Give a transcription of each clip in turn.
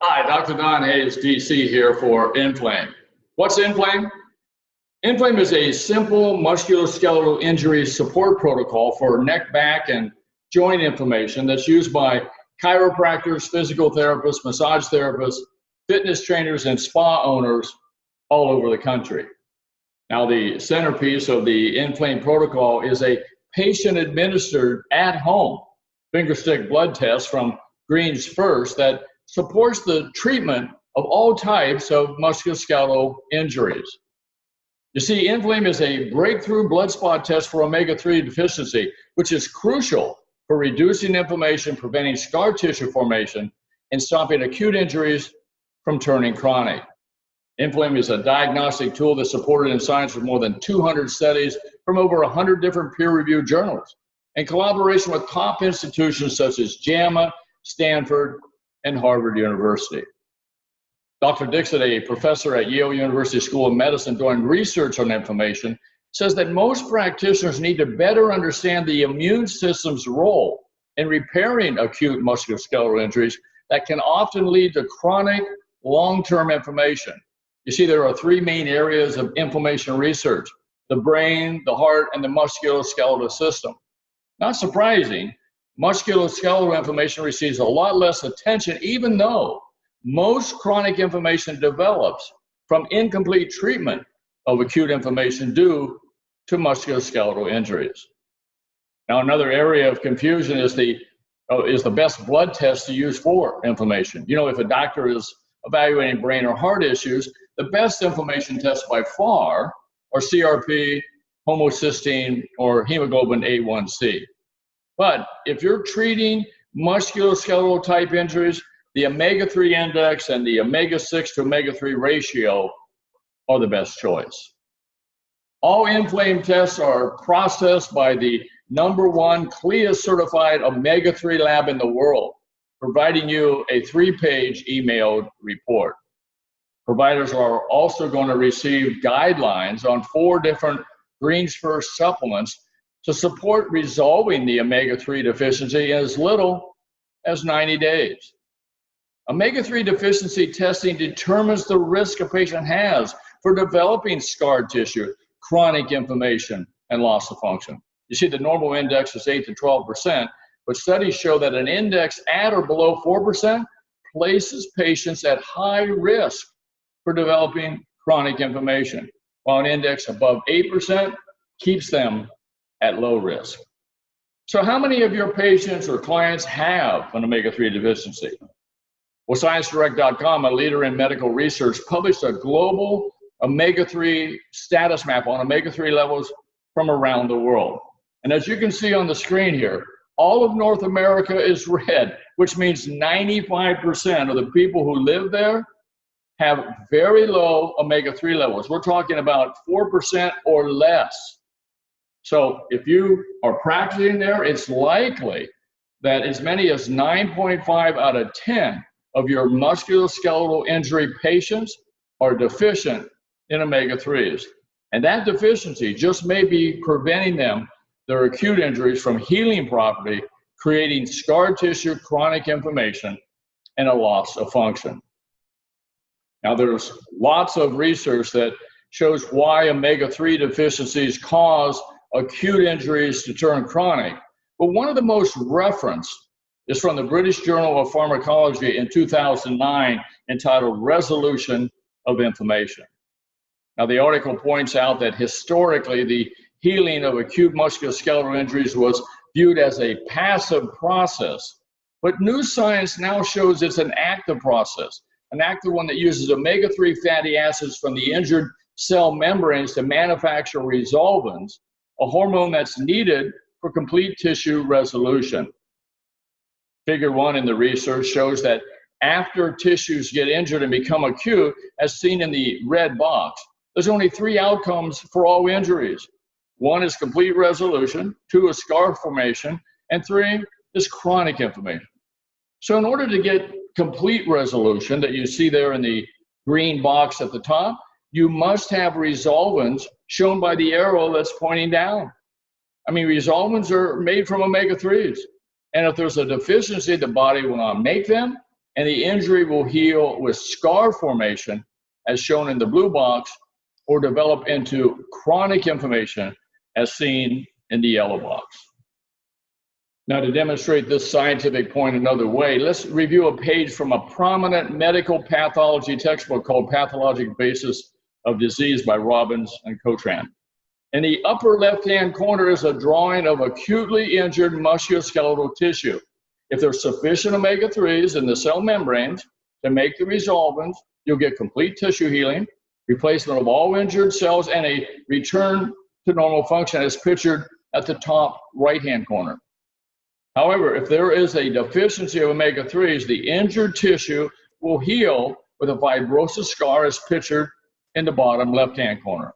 Hi, Dr. Don Hayes, DC here for Inflame. What's Inflame? Inflame is a simple musculoskeletal injury support protocol for neck, back, and joint inflammation that's used by chiropractors, physical therapists, massage therapists, fitness trainers, and spa owners all over the country. Now, the centerpiece of the Inflame protocol is a patient-administered at-home fingerstick blood test from Green's First that supports the treatment of all types of musculoskeletal injuries. You see, Inflame is a breakthrough blood spot test for omega-3 deficiency, which is crucial for reducing inflammation, preventing scar tissue formation, and stopping acute injuries from turning chronic. Inflame is a diagnostic tool that's supported in science with more than 200 studies from over 100 different peer-reviewed journals, in collaboration with top institutions such as JAMA, Stanford, and Harvard University. Dr. Dixit, a professor at Yale University School of Medicine doing research on inflammation, says that most practitioners need to better understand the immune system's role in repairing acute musculoskeletal injuries that can often lead to chronic, long-term inflammation. You see, there are three main areas of inflammation research: the brain, the heart, and the musculoskeletal system. Not surprising, musculoskeletal inflammation receives a lot less attention, even though most chronic inflammation develops from incomplete treatment of acute inflammation due to musculoskeletal injuries. Now, another area of confusion is the best blood test to use for inflammation. You know, if a doctor is evaluating brain or heart issues, the best inflammation tests by far are CRP, homocysteine, or hemoglobin A1C. But if you're treating musculoskeletal type injuries, the omega-3 index and the omega-6 to omega-3 ratio are the best choice. All Inflame tests are processed by the #1 CLIA certified omega-3 lab in the world, providing you a 3-page emailed report. Providers are also going to receive guidelines on 4 different Green's First supplements to support resolving the omega-3 deficiency in as little as 90 days. Omega-3 deficiency testing determines the risk a patient has for developing scar tissue, chronic inflammation, and loss of function. You see, the normal index is 8 to 12%, but studies show that an index at or below 4% places patients at high risk for developing chronic inflammation, while an index above 8% keeps them at low risk. So how many of your patients or clients have an omega-3 deficiency? Well, ScienceDirect.com, a leader in medical research, published a global omega-3 status map on omega-3 levels from around the world. And as you can see on the screen here, all of North America is red, which means 95% of the people who live there have very low omega-3 levels. We're talking about 4% or less. So if you are practicing there, it's likely that as many as 9.5 out of 10 of your musculoskeletal injury patients are deficient in omega-3s. And that deficiency just may be preventing their acute injuries from healing properly, creating scar tissue, chronic inflammation, and a loss of function. Now, there's lots of research that shows why omega-3 deficiencies cause acute injuries to turn chronic. But one of the most referenced is from the British Journal of Pharmacology in 2009, entitled Resolution of Inflammation. Now, the article points out that historically, the healing of acute musculoskeletal injuries was viewed as a passive process, but new science now shows it's an active process, an active one that uses omega-3 fatty acids from the injured cell membranes to manufacture resolvins, a hormone that's needed for complete tissue resolution. Figure 1 in the research shows that after tissues get injured and become acute, as seen in the red box, there's only 3 outcomes for all injuries. 1 is complete resolution, 2 is scar formation, and 3 is chronic inflammation. So in order to get complete resolution that you see there in the green box at the top, you must have resolvins shown by the arrow that's pointing down. I mean, resolvins are made from omega-3s. And if there's a deficiency, the body will not make them, and the injury will heal with scar formation, as shown in the blue box, or develop into chronic inflammation, as seen in the yellow box. Now, to demonstrate this scientific point another way, let's review a page from a prominent medical pathology textbook called Pathologic Basis of Disease by Robbins and Cotran. In the upper left-hand corner is a drawing of acutely injured musculoskeletal tissue. If there's sufficient omega-3s in the cell membranes to make the resolvins, you'll get complete tissue healing, replacement of all injured cells, and a return to normal function as pictured at the top right-hand corner. However, if there is a deficiency of omega-3s, the injured tissue will heal with a fibrosis scar as pictured in the bottom left-hand corner.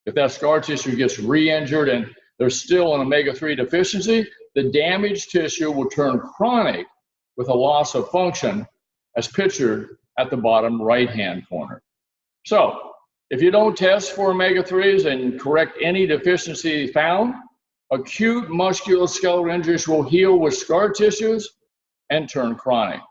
If that scar tissue gets re-injured and there's still an omega-3 deficiency, the damaged tissue will turn chronic with a loss of function as pictured at the bottom right-hand corner. So, if you don't test for omega-3s and correct any deficiency found, acute musculoskeletal injuries will heal with scar tissues and turn chronic.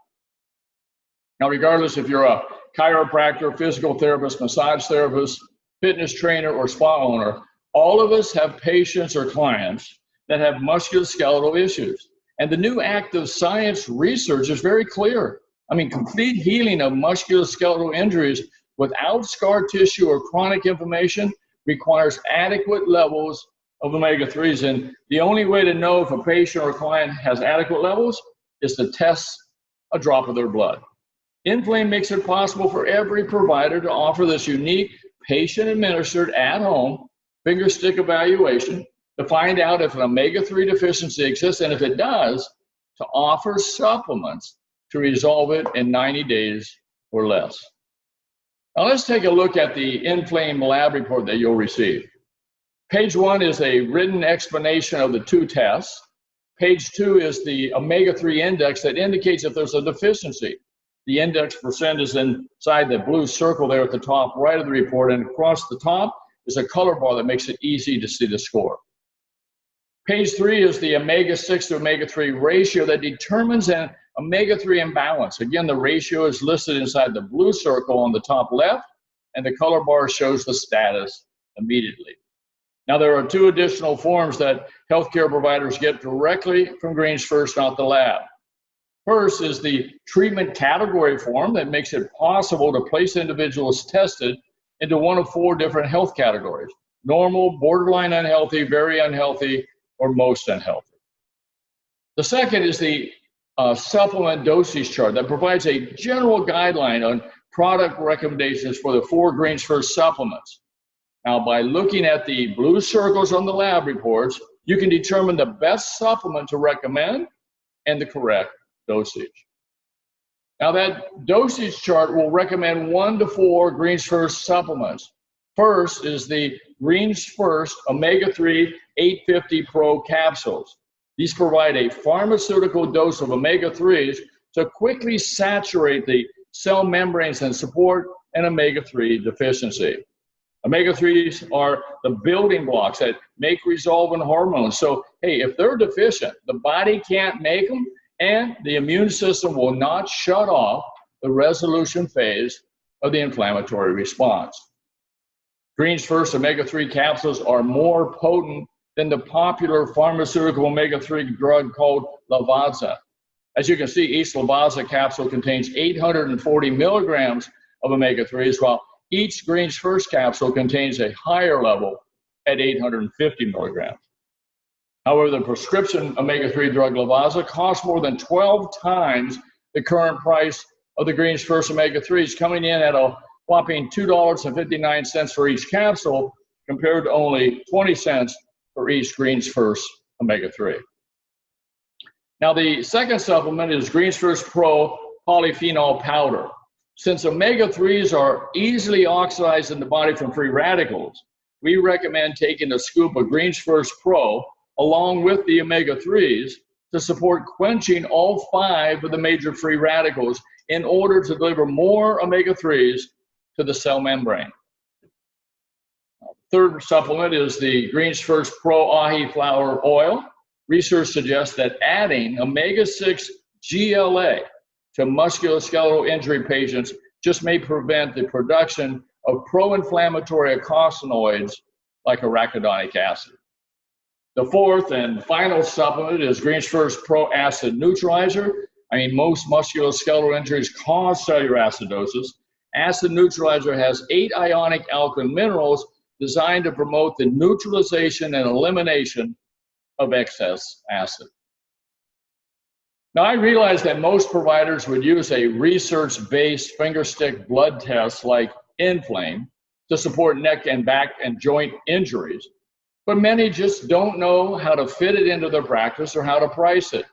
Now, regardless if you're a chiropractor, physical therapist, massage therapist, fitness trainer, or spa owner, all of us have patients or clients that have musculoskeletal issues. And the new active science research is very clear. I mean, complete healing of musculoskeletal injuries without scar tissue or chronic inflammation requires adequate levels of omega-3s, and the only way to know if a patient or client has adequate levels is to test a drop of their blood. Inflame makes it possible for every provider to offer this unique patient-administered at-home finger stick evaluation to find out if an omega-3 deficiency exists, and if it does, to offer supplements to resolve it in 90 days or less. Now let's take a look at the Inflame lab report that you'll receive. Page 1 is a written explanation of the two tests. Page 2 is the omega-3 index that indicates if there's a deficiency. The index percent is inside the blue circle there at the top right of the report, and across the top is a color bar that makes it easy to see the score. Page 3 is the omega-6 to omega-3 ratio that determines an omega-3 imbalance. Again, the ratio is listed inside the blue circle on the top left, and the color bar shows the status immediately. Now, there are two additional forms that healthcare providers get directly from Greens First, not the lab. First is the treatment category form that makes it possible to place individuals tested into one of 4 different health categories: normal, borderline unhealthy, very unhealthy, or most unhealthy. The second is the supplement dosage chart that provides a general guideline on product recommendations for the 4 Greens First supplements. Now, by looking at the blue circles on the lab reports, you can determine the best supplement to recommend and the correct dosage. Now, that dosage chart will recommend 1 to 4 Greens First supplements. First is the Greens First Omega-3 850 Pro capsules. These provide a pharmaceutical dose of omega-3s to quickly saturate the cell membranes and support an omega-3 deficiency. Omega-3s are the building blocks that make resolving hormones. So, hey, if they're deficient, the body can't make them, and the immune system will not shut off the resolution phase of the inflammatory response. Greens First omega-3 capsules are more potent than the popular pharmaceutical omega-3 drug called Lavazza. As you can see, each Lavazza capsule contains 840 milligrams of omega-3s, while each Greens First capsule contains a higher level at 850 milligrams. However, the prescription omega-3 drug Lavazza costs more than 12 times the current price of the Greens First omega-3s, coming in at a whopping $2.59 for each capsule, compared to only 20 cents for each Greens First omega-3. Now, the second supplement is Greens First Pro polyphenol powder. Since omega-3s are easily oxidized in the body from free radicals, we recommend taking a scoop of Greens First Pro along with the omega-3s to support quenching all 5 of the major free radicals in order to deliver more omega-3s to the cell membrane. Third supplement is the Greens First Pro Ahi flower oil. Research suggests that adding omega-6 GLA to musculoskeletal injury patients just may prevent the production of pro-inflammatory eicosanoids like arachidonic acid. The fourth and final supplement is Green's First Pro Acid Neutralizer. Most musculoskeletal injuries cause cellular acidosis. Acid Neutralizer has 8 ionic alkaline minerals designed to promote the neutralization and elimination of excess acid. Now, I realize that most providers would use a research-based fingerstick blood test like Endflame to support neck and back and joint injuries, but many just don't know how to fit it into their practice or how to price it.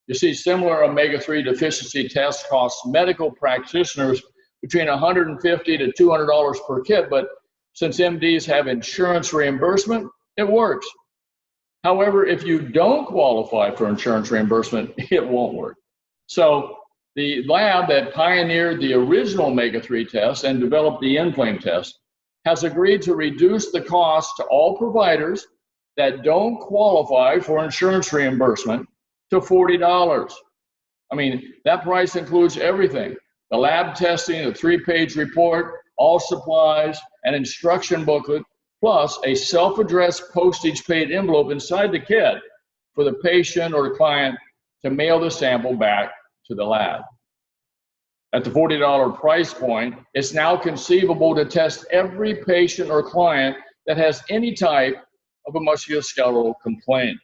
You see, similar omega-3 deficiency tests cost medical practitioners between $150 to $200 per kit, but since MDs have insurance reimbursement, it works. However, if you don't qualify for insurance reimbursement, it won't work. So the lab that pioneered the original omega-3 test and developed the Endflame test has agreed to reduce the cost to all providers that don't qualify for insurance reimbursement to $40. That price includes everything: the lab testing, a 3-page report, all supplies, an instruction booklet, plus a self-addressed postage-paid envelope inside the kit for the patient or the client to mail the sample back to the lab. At the $40 price point, it's now conceivable to test every patient or client that has any type of a musculoskeletal complaint.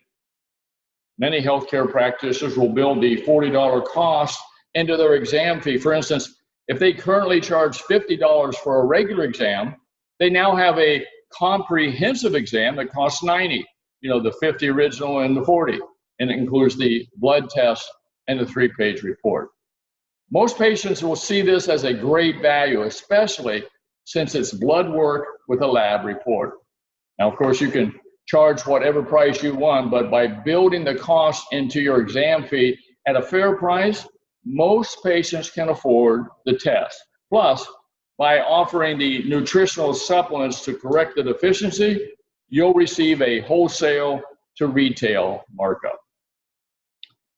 Many healthcare practitioners will build the $40 cost into their exam fee. For instance, if they currently charge $50 for a regular exam, they now have a comprehensive exam that costs $90, the 50 original and the 40, and it includes the blood test and the 3-page report. Most patients will see this as a great value, especially since it's blood work with a lab report. Now, of course, you can charge whatever price you want, but by building the cost into your exam fee at a fair price, most patients can afford the test. Plus, by offering the nutritional supplements to correct the deficiency, you'll receive a wholesale to retail markup.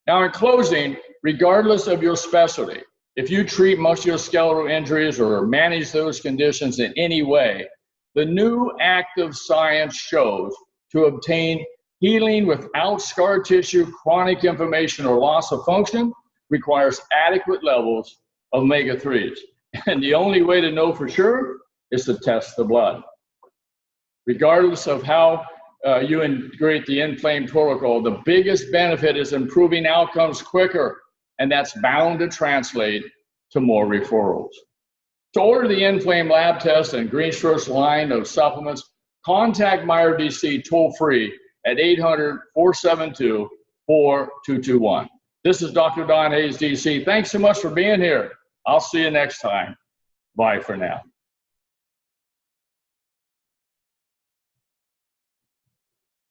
Now, in closing, regardless of your specialty, if you treat musculoskeletal injuries or manage those conditions in any way, the new active science shows to obtain healing without scar tissue, chronic inflammation, or loss of function requires adequate levels of omega-3s. And the only way to know for sure is to test the blood. Regardless of how you integrate the Endflame protocol, the biggest benefit is improving outcomes quicker, and that's bound to translate to more referrals. To order the Endflame lab test and Green's First line of supplements, contact MyRDC toll-free at 800-472-4221. This is Dr. Don Hayes, DC. Thanks so much for being here. I'll see you next time. Bye for now.